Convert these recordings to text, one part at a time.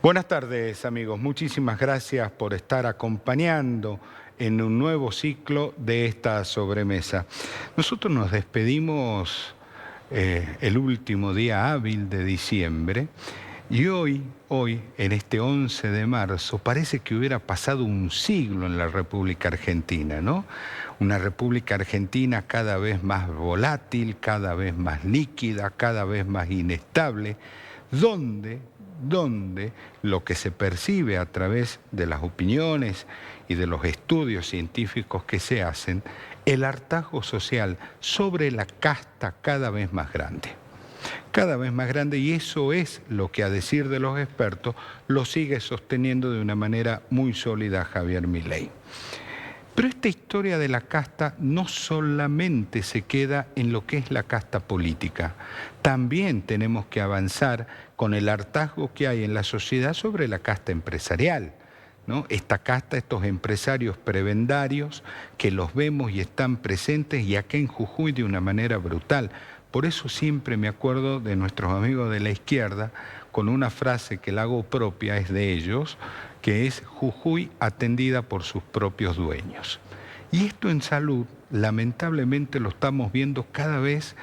Buenas tardes, amigos. Muchísimas gracias por estar acompañando en un nuevo ciclo de esta sobremesa. Nosotros nos despedimos el último día hábil de diciembre y hoy, en este 11 de marzo, parece que hubiera pasado un siglo en la República Argentina, ¿no? Una República Argentina cada vez más volátil, cada vez más líquida, cada vez más inestable, donde lo que se percibe a través de las opiniones y de los estudios científicos que se hacen, el hartazgo social sobre la casta cada vez más grande, y eso es lo que, a decir de los expertos, lo sigue sosteniendo de una manera muy sólida Javier Milei. Pero esta historia de la casta no solamente se queda en lo que es la casta política, también tenemos que avanzar con el hartazgo que hay en la sociedad sobre la casta empresarial, ¿no? Esta casta, estos empresarios prebendarios que los vemos y están presentes, y acá en Jujuy de una manera brutal. Por eso siempre me acuerdo de nuestros amigos de la izquierda con una frase que la hago propia, es de ellos, que es Jujuy atendida por sus propios dueños. Y esto en salud, lamentablemente, lo estamos viendo cada vez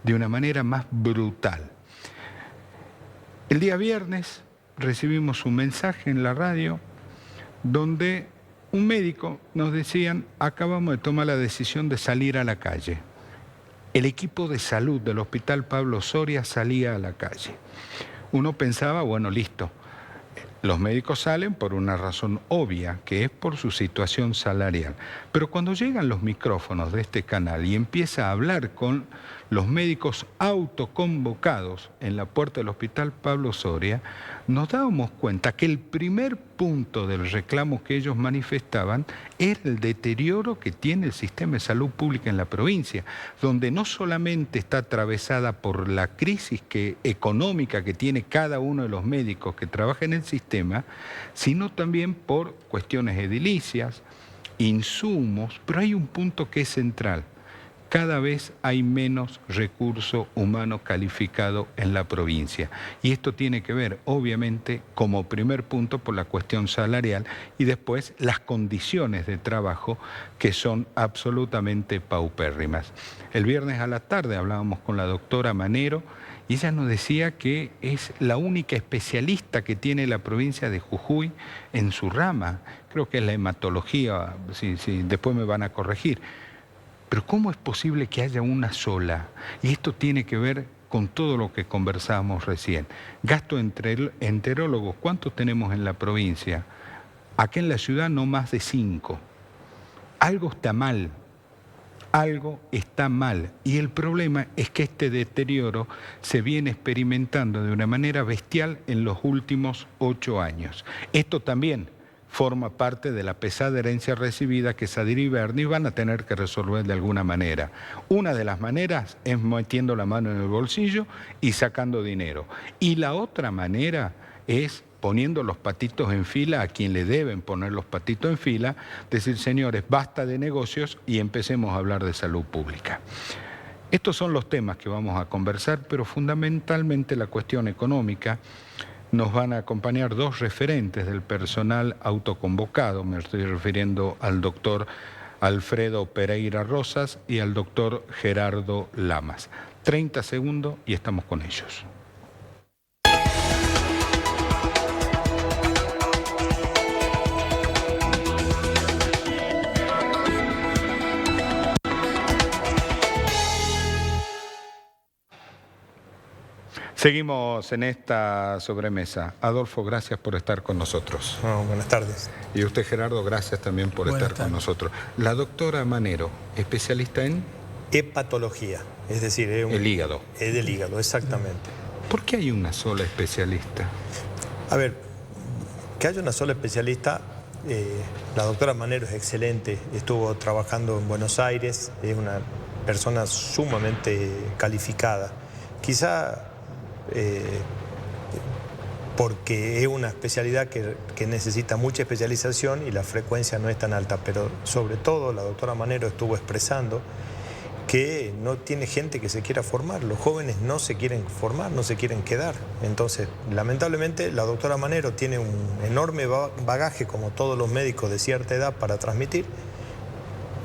de una manera más brutal. El día viernes recibimos un mensaje en la radio donde un médico nos decían: acabamos de tomar la decisión de salir a la calle. El equipo de salud del Hospital Pablo Soria salía a la calle. Uno pensaba, bueno, listo, los médicos salen por una razón obvia, que es por su situación salarial. Pero cuando llegan los micrófonos de este canal y empieza a hablar con los médicos autoconvocados en la puerta del Hospital Pablo Soria, nos dábamos cuenta que el primer punto del reclamo que ellos manifestaban era el deterioro que tiene el sistema de salud pública en la provincia, donde no solamente está atravesada por la crisis económica que tiene cada uno de los médicos que trabaja en el sistema, sino también por cuestiones edilicias, insumos, pero hay un punto que es central. Cada vez hay menos recurso humano calificado en la provincia. Y esto tiene que ver, obviamente, como primer punto, por la cuestión salarial y después las condiciones de trabajo que son absolutamente paupérrimas. El viernes a la tarde hablábamos con la doctora Manero y ella nos decía que es la única especialista que tiene la provincia de Jujuy en su rama. Creo que es la hematología, sí, después me van a corregir. Pero ¿cómo es posible que haya una sola? Y esto tiene que ver con todo lo que conversábamos recién. Gasto enterólogos, ¿cuántos tenemos en la provincia? Acá en la ciudad no más de 5. Algo está mal. Algo está mal. Y el problema es que este deterioro se viene experimentando de una manera bestial en los últimos 8 años. Esto también forma parte de la pesada herencia recibida que Sadir y Berni van a tener que resolver de alguna manera. Una de las maneras es metiendo la mano en el bolsillo y sacando dinero. Y la otra manera es poniendo los patitos en fila a quien le deben poner los patitos en fila, decir: señores, basta de negocios y empecemos a hablar de salud pública. Estos son los temas que vamos a conversar, pero fundamentalmente la cuestión económica. Nos van a acompañar 2 referentes del personal autoconvocado. Me estoy refiriendo al doctor Alfredo Pereira Rosas y al doctor Gerardo Lamas. 30 segundos y estamos con ellos. Seguimos en esta sobremesa. Adolfo, gracias por estar con nosotros. Buenas tardes. Y usted, Gerardo, gracias también por estar con nosotros. La doctora Manero, especialista en hepatología, es decir, el hígado. Es del hígado, exactamente. ¿Por qué hay una sola especialista? A ver, que haya una sola especialista, la doctora Manero es excelente, estuvo trabajando en Buenos Aires, es una persona sumamente calificada. Quizá porque es una especialidad que necesita mucha especialización y la frecuencia no es tan alta, pero sobre todo la doctora Manero estuvo expresando que no tiene gente que se quiera formar. Los jóvenes no se quieren formar, no se quieren quedar. Entonces, lamentablemente, la doctora Manero tiene un enorme bagaje, como todos los médicos de cierta edad, para transmitir,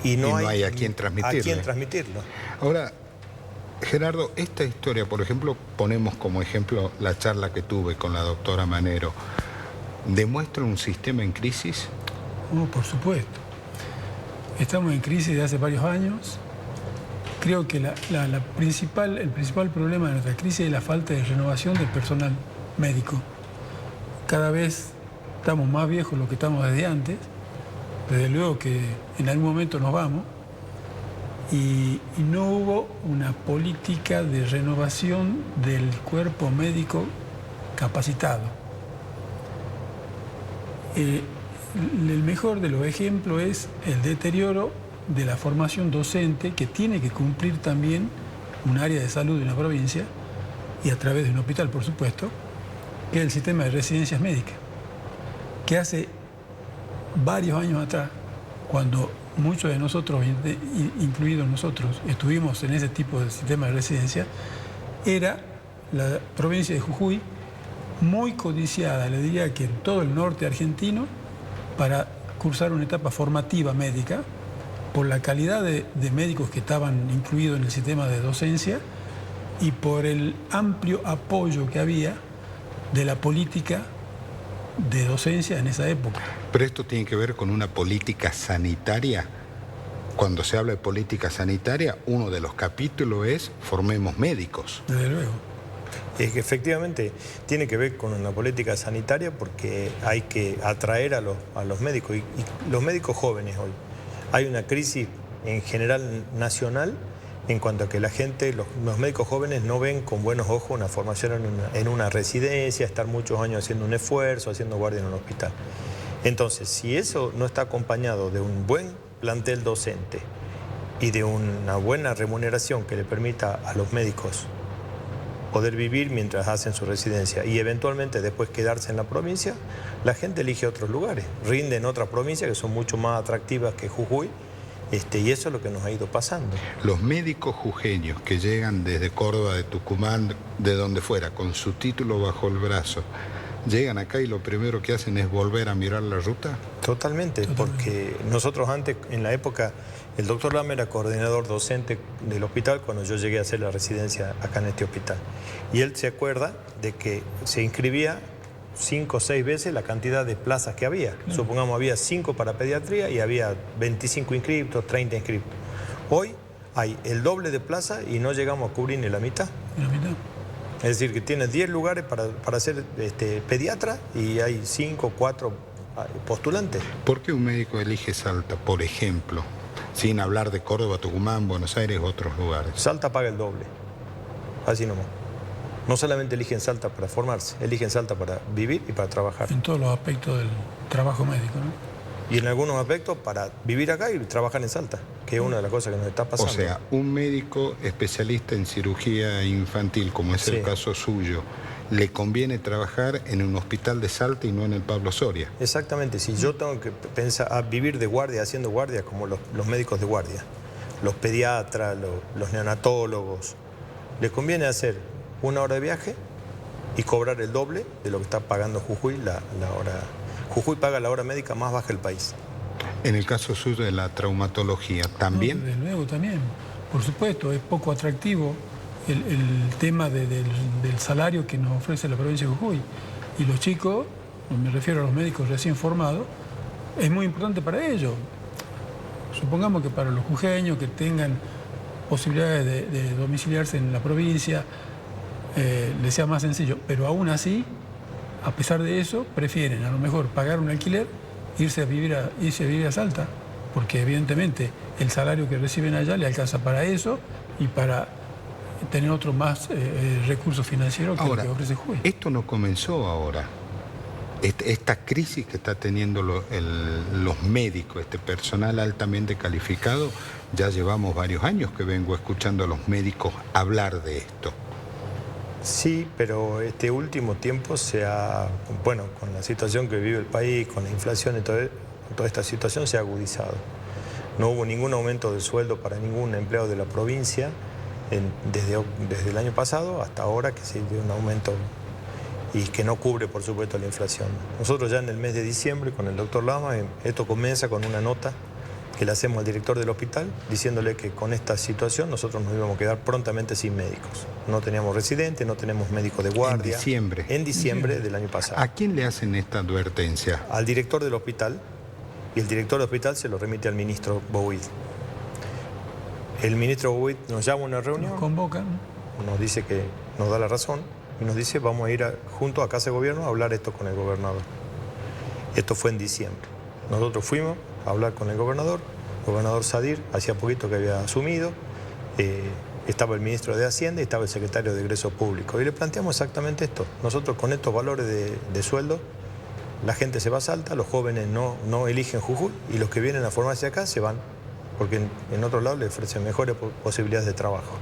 y no hay a quién transmitirlo. Ahora, Gerardo, esta historia, por ejemplo, ponemos como ejemplo la charla que tuve con la doctora Manero, ¿demuestra un sistema en crisis? Por supuesto. Estamos en crisis de hace varios años. Creo que el principal problema de nuestra crisis es la falta de renovación del personal médico. Cada vez estamos más viejos de lo que estamos desde antes. Desde luego que en algún momento nos vamos. Y no hubo una política de renovación del cuerpo médico capacitado. El mejor de los ejemplos es el deterioro de la formación docente, que tiene que cumplir también un área de salud de una provincia, y a través de un hospital, por supuesto, que es el sistema de residencias médicas, que hace varios años atrás, cuando muchos de nosotros, incluidos nosotros, estuvimos en ese tipo de sistema de residencia, era la provincia de Jujuy muy codiciada, le diría que en todo el norte argentino, para cursar una etapa formativa médica, por la calidad de médicos que estaban incluidos en el sistema de docencia y por el amplio apoyo que había de la política de docencia en esa época. Pero esto tiene que ver con una política sanitaria. Cuando se habla de política sanitaria, uno de los capítulos es formemos médicos. Desde luego. Es que efectivamente tiene que ver con una política sanitaria, porque hay que atraer a los médicos y los médicos jóvenes hoy. Hay una crisis en general nacional en cuanto a que la gente, los médicos jóvenes no ven con buenos ojos una formación en una residencia, estar muchos años haciendo un esfuerzo, haciendo guardia en un hospital. Entonces, si eso no está acompañado de un buen plantel docente y de una buena remuneración que le permita a los médicos poder vivir mientras hacen su residencia y eventualmente después quedarse en la provincia, la gente elige otros lugares, rinde en otras provincias que son mucho más atractivas que Jujuy, y eso es lo que nos ha ido pasando. Los médicos jujeños que llegan desde Córdoba, de Tucumán, de donde fuera, con su título bajo el brazo, llegan acá y lo primero que hacen es volver a mirar la ruta. Totalmente, porque nosotros antes, en la época, el doctor Lama era coordinador docente del hospital cuando yo llegué a hacer la residencia acá en este hospital. Y él se acuerda de que se inscribía 5 o 6 veces la cantidad de plazas que había. Supongamos había 5 para pediatría y había 25 inscriptos, 30 inscriptos. Hoy hay el doble de plazas y no llegamos a cubrir ni la mitad. ¿La mitad? Es decir, que tienes 10 lugares para ser pediatra y hay 5 o 4 postulantes. ¿Por qué un médico elige Salta, por ejemplo? Sin hablar de Córdoba, Tucumán, Buenos Aires u otros lugares. Salta paga el doble. Así nomás. No solamente eligen Salta para formarse, eligen Salta para vivir y para trabajar. En todos los aspectos del trabajo médico, ¿no? Y en algunos aspectos para vivir acá y trabajar en Salta, que es una de las cosas que nos está pasando. O sea, un médico especialista en cirugía infantil, como es el caso suyo, ¿le conviene trabajar en un hospital de Salta y no en el Pablo Soria? Exactamente. Si yo tengo que pensar a vivir de guardia, haciendo guardia, como los médicos de guardia, los pediatras, los neonatólogos, les conviene hacer 1 hora de viaje y cobrar el doble de lo que está pagando Jujuy la hora. Jujuy paga la hora médica más baja del país. En el caso suyo de la traumatología, ¿también? No, desde luego, también. Por supuesto, es poco atractivo el tema del salario que nos ofrece la provincia de Jujuy. Y los chicos, me refiero a los médicos recién formados, es muy importante para ellos. Supongamos que para los jujeños que tengan posibilidades de domiciliarse en la provincia, les sea más sencillo. Pero aún así, a pesar de eso, prefieren a lo mejor pagar un alquiler, irse a vivir a Salta, porque evidentemente el salario que reciben allá le alcanza para eso y para tener otro más recursos financieros que ahora, lo que ofrece Jujuy. Esto no comenzó ahora. Esta crisis que está teniendo los médicos, este personal altamente calificado, ya llevamos varios años que vengo escuchando a los médicos hablar de esto. Sí, pero este último tiempo con la situación que vive el país, con la inflación y toda esta situación se ha agudizado. No hubo ningún aumento del sueldo para ningún empleado de la provincia desde el año pasado hasta ahora, que se dio un aumento y que no cubre, por supuesto, la inflación. Nosotros ya en el mes de diciembre, con el doctor Lama, esto comienza con una nota que le hacemos al director del hospital, diciéndole que con esta situación nosotros nos íbamos a quedar prontamente sin médicos. No teníamos residentes, no tenemos médicos de guardia. En diciembre del año pasado. ¿A quién le hacen esta advertencia? Al director del hospital, y el director del hospital se lo remite al ministro Bouid. El ministro Bouid nos llama a una reunión, nos convoca, nos dice que nos da la razón y nos dice vamos a ir junto a Casa de Gobierno a hablar esto con el gobernador. Esto fue en diciembre. Nosotros fuimos a hablar con el gobernador Sadir, hacía poquito que había asumido, estaba el ministro de Hacienda y estaba el secretario de Egreso Público. Y le planteamos exactamente esto. Nosotros con estos valores de sueldo, la gente se va a Salta, los jóvenes no eligen Jujuy y los que vienen a formarse acá se van, porque en otro lado le ofrecen mejores posibilidades de trabajo.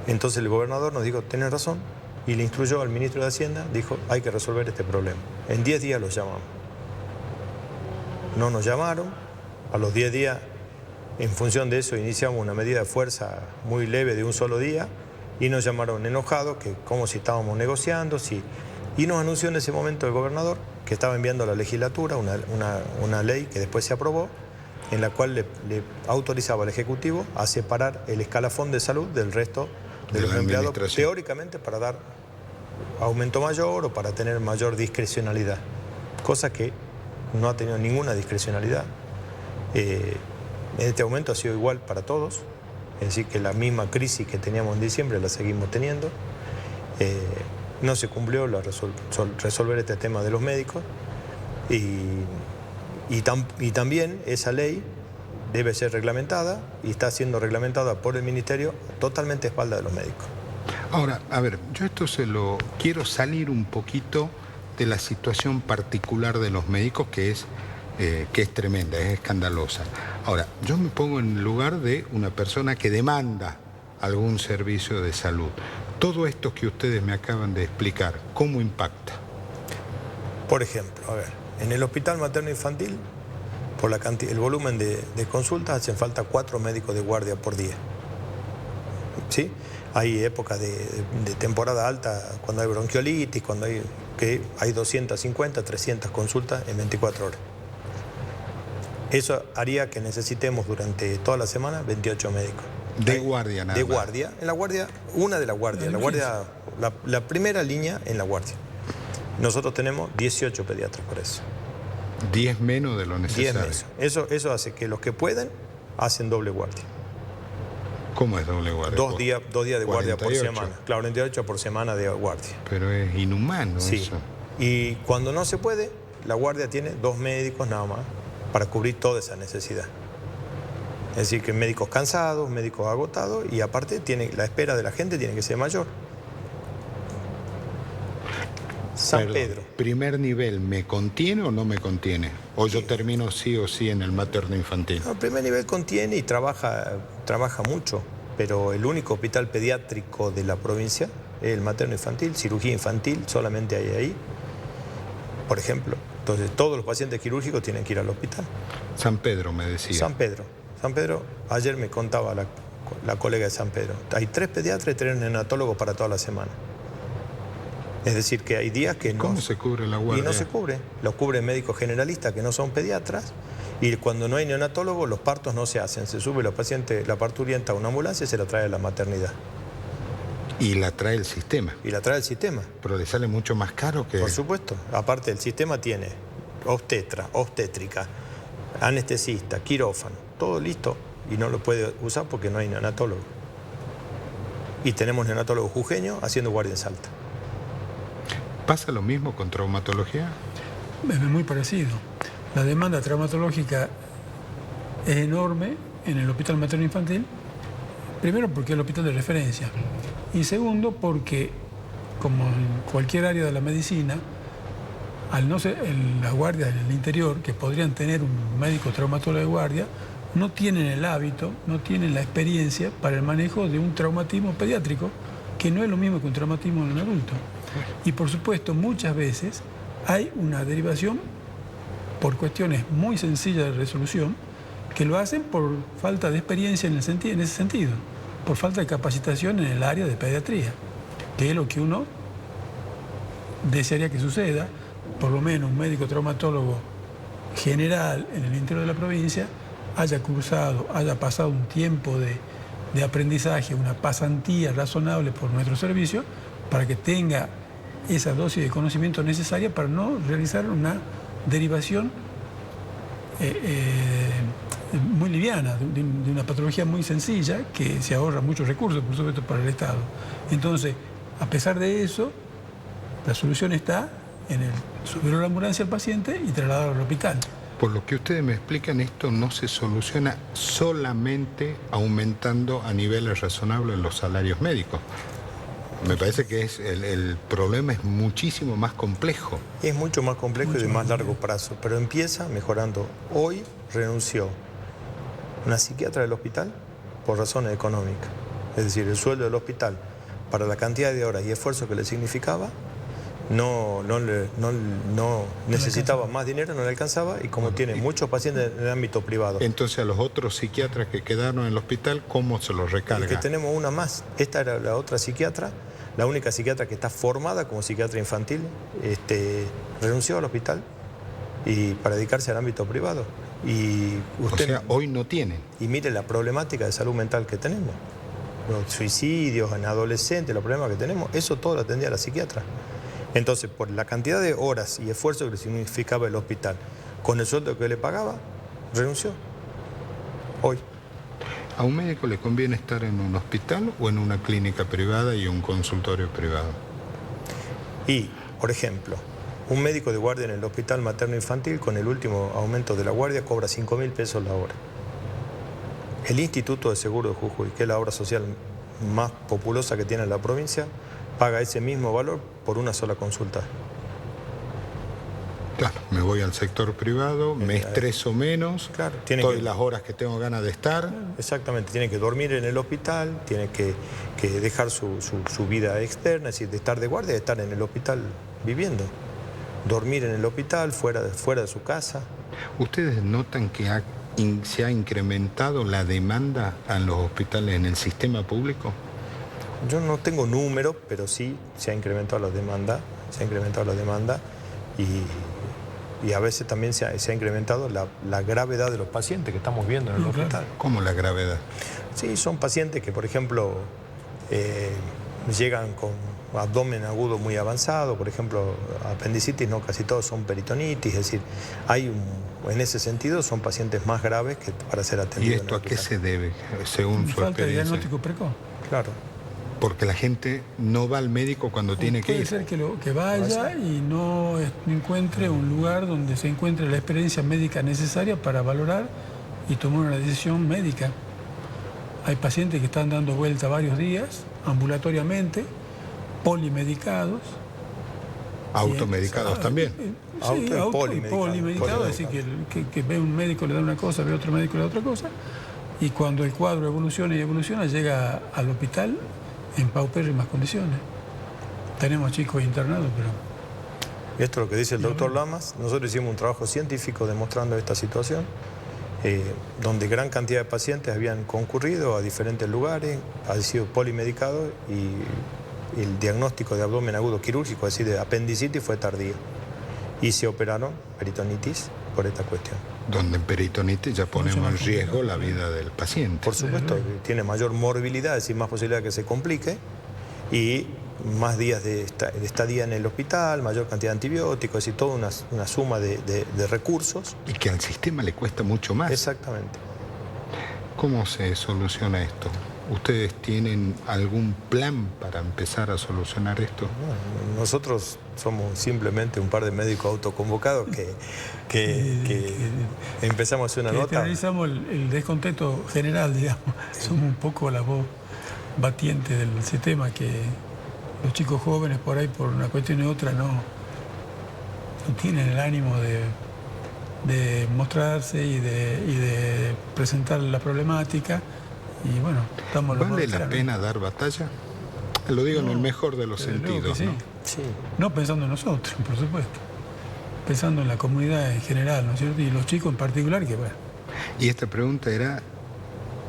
Entonces el gobernador nos dijo, tenés razón, y le instruyó al ministro de Hacienda, dijo, hay que resolver este problema. En 10 días los llamamos. No nos llamaron, a los 10 días, en función de eso, iniciamos una medida de fuerza muy leve de un solo día y nos llamaron enojados, que como si estábamos negociando, y nos anunció en ese momento el gobernador que estaba enviando a la legislatura una ley que después se aprobó, en la cual le autorizaba al Ejecutivo a separar el escalafón de salud del resto de los empleados, teóricamente para dar aumento mayor o para tener mayor discrecionalidad, cosa que no ha tenido ninguna discrecionalidad. Este aumento ha sido igual para todos, es decir, que la misma crisis que teníamos en diciembre la seguimos teniendo. No se cumplió resolver este tema de los médicos y también esa ley debe ser reglamentada y está siendo reglamentada por el Ministerio totalmente a espalda de los médicos. Ahora, a ver, yo esto quiero salir un poquito de la situación particular de los médicos que es tremenda, es escandalosa. Ahora, yo me pongo en el lugar de una persona que demanda algún servicio de salud. Todo esto que ustedes me acaban de explicar, ¿cómo impacta? Por ejemplo, a ver, en el hospital materno-infantil, por el volumen de consultas, hacen falta 4 médicos de guardia por día. ¿Sí? Hay épocas de temporada alta, cuando hay bronquiolitis, cuando hay 250, 300 consultas en 24 horas. Eso haría que necesitemos durante toda la semana 28 médicos. De guardia, nada más. De guardia. En la guardia, una de la guardia. La primera línea en la guardia. Nosotros tenemos 18 pediatras por eso. 10 menos de lo necesario. 10 menos. Eso hace que los que pueden hacen doble guardia. ¿Cómo es doble guardia? Dos días de guardia 48. Por semana. Claro, 48 por semana de guardia. Pero es inhumano eso. Y cuando no se puede, la guardia tiene 2 médicos nada más para cubrir toda esa necesidad. Es decir, que médicos cansados, médicos agotados y aparte la espera de la gente tiene que ser mayor. Pedro. ¿Primer nivel me contiene o no me contiene? ¿O yo termino sí o sí en el materno infantil? No, el primer nivel contiene y trabaja mucho, pero el único hospital pediátrico de la provincia es el materno infantil, cirugía infantil, solamente hay ahí, por ejemplo. Entonces todos los pacientes quirúrgicos tienen que ir al hospital. San Pedro me decía. San Pedro, ayer me contaba la colega de San Pedro, hay 3 pediatras y 3 neonatólogos para toda la semana. Es decir, que hay días que no... ¿Cómo se cubre la guardia? Y no se cubre. Lo cubren médicos generalistas que no son pediatras y cuando no hay neonatólogos los partos no se hacen. Se sube la parturienta a una ambulancia y se la trae a la maternidad. Y la trae el sistema. Pero le sale mucho más caro que... Por supuesto. Aparte el sistema tiene obstétrica, anestesista, quirófano, todo listo y no lo puede usar porque no hay neonatólogo. Y tenemos neonatólogos jujeños haciendo guardia en Salta. ¿Pasa lo mismo con traumatología? Es muy parecido. La demanda traumatológica es enorme en el hospital materno infantil, primero porque es el hospital de referencia y segundo porque, como en cualquier área de la medicina, al no ser las guardias en el interior, que podrían tener un médico traumatólogo de guardia, no tienen el hábito, no tienen la experiencia para el manejo de un traumatismo pediátrico, que no es lo mismo que un traumatismo en un adulto. Y por supuesto, muchas veces hay una derivación por cuestiones muy sencillas de resolución que lo hacen por falta de experiencia en ese sentido, por falta de capacitación en el área de pediatría, que es lo que uno desearía que suceda. Por lo menos un médico traumatólogo general en el interior de la provincia haya cursado, haya pasado un tiempo de aprendizaje, una pasantía razonable por nuestro servicio, para que tenga esa dosis de conocimiento necesaria para no realizar una derivación muy liviana, de una patología muy sencilla, que se ahorra muchos recursos, por supuesto, para el Estado. Entonces, a pesar de eso, la solución está en el subir a la ambulancia al paciente y trasladarlo al hospital. Por lo que ustedes me explican, esto no se soluciona solamente aumentando a niveles razonables los salarios médicos. Me parece que el problema es muchísimo más complejo. Es mucho más complejo y de más largo plazo, pero empieza mejorando. Hoy renunció una psiquiatra del hospital por razones económicas. Es decir, el sueldo del hospital, para la cantidad de horas y esfuerzo que le significaba, no necesitaba más dinero, no le alcanzaba, y como tiene muchos pacientes en el ámbito privado. Entonces, a los otros psiquiatras que quedaron en el hospital, ¿cómo se los recarga? Que tenemos una más. Esta era la otra psiquiatra, la única psiquiatra que está formada como psiquiatra infantil, renunció al hospital y para dedicarse al ámbito privado. Y usted, o sea, hoy no tienen. Y mire la problemática de salud mental que tenemos. Los suicidios en adolescentes, los problemas que tenemos, eso todo lo atendía la psiquiatra. Entonces, por la cantidad de horas y esfuerzo que le significaba el hospital, con el sueldo que le pagaba, renunció. Hoy. ¿A un médico le conviene estar en un hospital o en una clínica privada y un consultorio privado? Y, por ejemplo, un médico de guardia en el hospital materno-infantil, con el último aumento de la guardia, cobra 5.000 pesos la hora. El Instituto de Seguro de Jujuy, que es la obra social más populosa que tiene la provincia, paga ese mismo valor por una sola consulta. Claro, me voy al sector privado, me estreso menos, claro, estoy las horas que tengo ganas de estar. Exactamente, tiene que dormir en el hospital, tiene que dejar su vida externa, es decir, de estar de guardia, de estar en el hospital viviendo. Dormir en el hospital, fuera de su casa. ¿Ustedes notan que se ha incrementado la demanda en los hospitales, en el sistema público? Yo no tengo números, pero sí se ha incrementado la demanda, y a veces también se ha incrementado la gravedad de los pacientes que estamos viendo en el hospital. ¿Cómo la gravedad? Sí, son pacientes que, por ejemplo, llegan con abdomen agudo muy avanzado, por ejemplo, apendicitis, no, casi todos son peritonitis, es decir, en ese sentido son pacientes más graves que para ser atendidos. ¿Y esto a qué se debe, según su falta de experiencia? diagnóstico precoz. Claro. Porque la gente no va al médico cuando tiene que ir. Puede ser que vaya y no encuentre un lugar donde se encuentre la experiencia médica necesaria para valorar y tomar una decisión médica. Hay pacientes que están dando vuelta varios días, ambulatoriamente, polimedicados. Automedicados también. Sí, polimedicados, es decir, que ve un médico, le da una cosa, ve otro médico, le da otra cosa, y cuando el cuadro evoluciona y evoluciona, llega al hospital en paupérrimas condiciones. Tenemos chicos internados, pero... Esto es lo que dice el doctor Lamas. Nosotros hicimos un trabajo científico demostrando esta situación, donde gran cantidad de pacientes habían concurrido a diferentes lugares, han sido polimedicados, y el diagnóstico de abdomen agudo quirúrgico, es decir, de apendicitis, fue tardío. Y se operaron peritonitis por esta cuestión. Donde en peritonitis ya ponemos en riesgo la vida del paciente. Por supuesto, tiene mayor morbilidad, es decir, más posibilidad de que se complique, y más días de estadía en el hospital, mayor cantidad de antibióticos, es decir, toda una suma de recursos. Y que al sistema le cuesta mucho más. Exactamente. ¿Cómo se soluciona esto? ¿Ustedes tienen algún plan para empezar a solucionar esto? Bueno, nosotros somos simplemente un par de médicos autoconvocados que empezamos a hacer una nota. Realizamos el descontento general, digamos. Somos un poco la voz batiente del sistema, que los chicos jóvenes por ahí, por una cuestión u otra, no tienen el ánimo de mostrarse y de presentar la problemática. Y bueno, estamos... ¿Vale la pena dar batalla? Lo digo en el mejor de los sentidos, sí. ¿no? Sí. No pensando en nosotros, por supuesto. Pensando en la comunidad en general, ¿no es cierto? Y los chicos en particular, que bueno... Y esta pregunta era,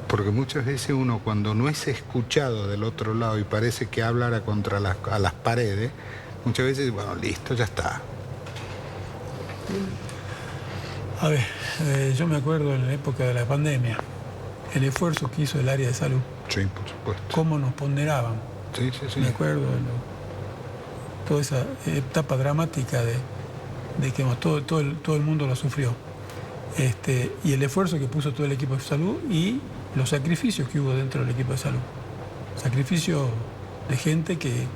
porque muchas veces uno cuando no es escuchado del otro lado y parece que hablara contra a las paredes, muchas veces, bueno, listo, ya está. A ver, yo me acuerdo en la época de la pandemia, el esfuerzo que hizo el área de salud. Sí, por supuesto. Cómo nos ponderaban. Sí, sí, sí. Me acuerdo toda esa etapa dramática de que todo el mundo lo sufrió. Y el esfuerzo que puso todo el equipo de salud y los sacrificios que hubo dentro del equipo de salud. Sacrificios de gente que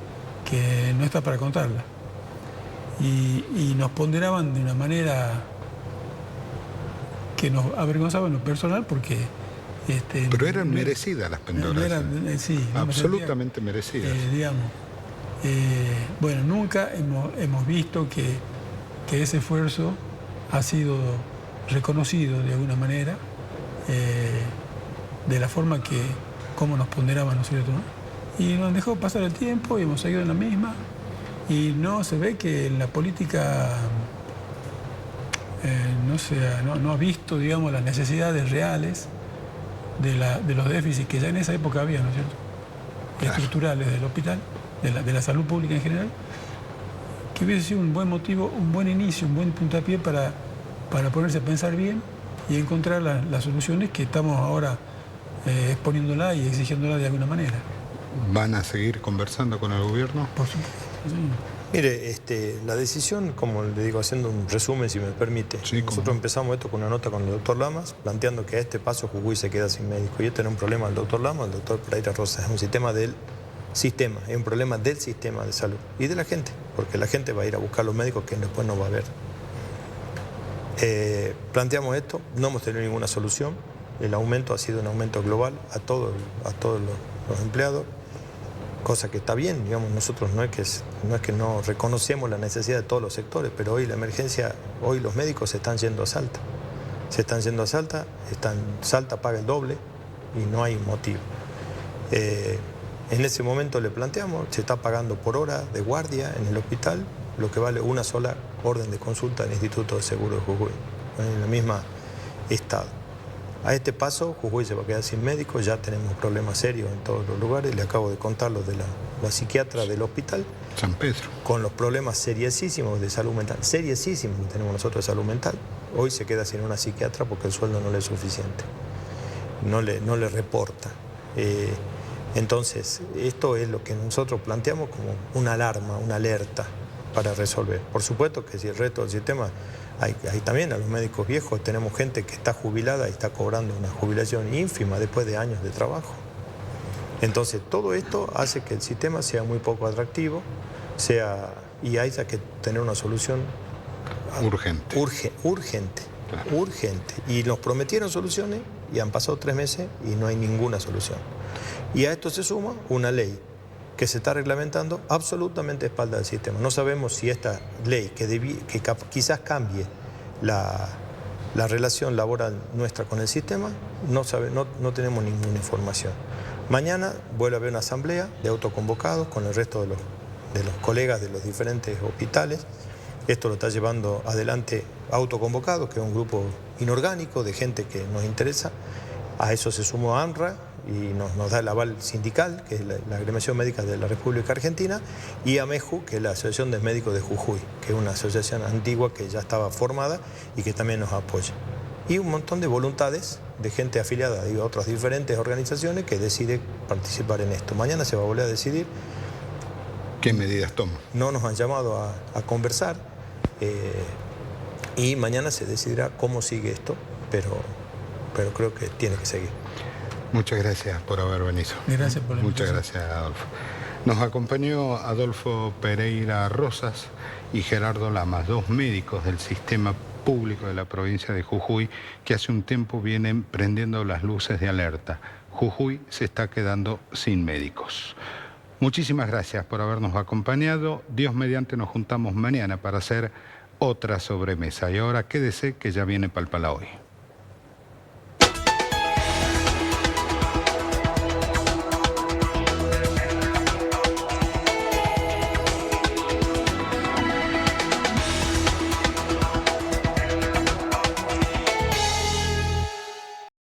no está para contarla. Y nos ponderaban de una manera que nos avergonzaba en lo personal porque... Pero eran merecidas las pendoras. Sí, absolutamente merecidas. Digamos, bueno, nunca hemos visto que ese esfuerzo ha sido reconocido de alguna manera, de la forma como nos ponderaban, ¿no es cierto? Y nos dejó pasar el tiempo y hemos seguido en la misma. Y no se ve que la política no ha visto, digamos, las necesidades reales de los déficits que ya en esa época había, ¿no es cierto? Claro. Estructurales del hospital, de la salud pública en general, que hubiese sido un buen motivo, un buen inicio, un buen puntapié para ponerse a pensar bien y encontrar las soluciones que estamos ahora exponiéndola y exigiéndola de alguna manera. ¿Van a seguir conversando con el gobierno? Por supuesto, sí. Mire, la decisión, como le digo, haciendo un resumen, si me permite. Sí, nosotros empezamos esto con una nota con el doctor Lamas, planteando que a este paso Jujuy se queda sin médico. Y este no es un problema del doctor Lamas, el doctor Pereira Rosas, es un sistema del sistema, es un problema del sistema de salud y de la gente, porque la gente va a ir a buscar los médicos que después no va a ver. Planteamos esto, no hemos tenido ninguna solución, el aumento ha sido un aumento global a todos los empleados, cosa que está bien, digamos, nosotros no es que no reconocemos la necesidad de todos los sectores, pero hoy la emergencia, hoy los médicos se están yendo a Salta. Salta paga el doble y no hay motivo. En ese momento le planteamos, se está pagando por hora de guardia en el hospital, lo que vale una sola orden de consulta del Instituto de Seguro de Jujuy, en el mismo estado. A este paso, Jujuy se va a quedar sin médicos, ya tenemos problemas serios en todos los lugares, le acabo de contar los de la psiquiatra del hospital. San Pedro. Con los problemas seriosísimos de salud mental, seriosísimos que tenemos nosotros de salud mental. Hoy se queda sin una psiquiatra porque el sueldo no le es suficiente, no le reporta. Entonces, esto es lo que nosotros planteamos como una alarma, una alerta para resolver. Por supuesto que si el resto del sistema... Hay también a los médicos viejos, tenemos gente que está jubilada y está cobrando una jubilación ínfima después de años de trabajo. Entonces, todo esto hace que el sistema sea muy poco atractivo, y haya que tener una solución urgente. Urgente. Y nos prometieron soluciones y han pasado 3 meses y no hay ninguna solución. Y a esto se suma una ley que se está reglamentando absolutamente a espaldas del sistema. No sabemos si esta ley, que quizás cambie la relación laboral nuestra con el sistema, no tenemos ninguna información. Mañana vuelve a haber una asamblea de autoconvocados con el resto de los colegas de los diferentes hospitales. Esto lo está llevando adelante Autoconvocados, que es un grupo inorgánico de gente que nos interesa. A eso se sumó ANRA, y nos da el aval sindical, que es la Agremiación Médica de la República Argentina, y AMEJU, que es la Asociación de Médicos de Jujuy, que es una asociación antigua que ya estaba formada y que también nos apoya. Y un montón de voluntades de gente afiliada a otras diferentes organizaciones que decide participar en esto. Mañana se va a volver a decidir. ¿Qué medidas toman? No nos han llamado a conversar y mañana se decidirá cómo sigue esto, pero creo que tiene que seguir. Muchas gracias por haber venido. Gracias por la Muchas invitación. gracias, Adolfo. Nos acompañó Adolfo Pereira Rosas y Gerardo Lamas, 2 médicos del sistema público de la provincia de Jujuy que hace un tiempo vienen prendiendo las luces de alerta. Jujuy se está quedando sin médicos. Muchísimas gracias por habernos acompañado. Dios mediante nos juntamos mañana para hacer otra sobremesa. Y ahora quédese que ya viene Palpala Hoy.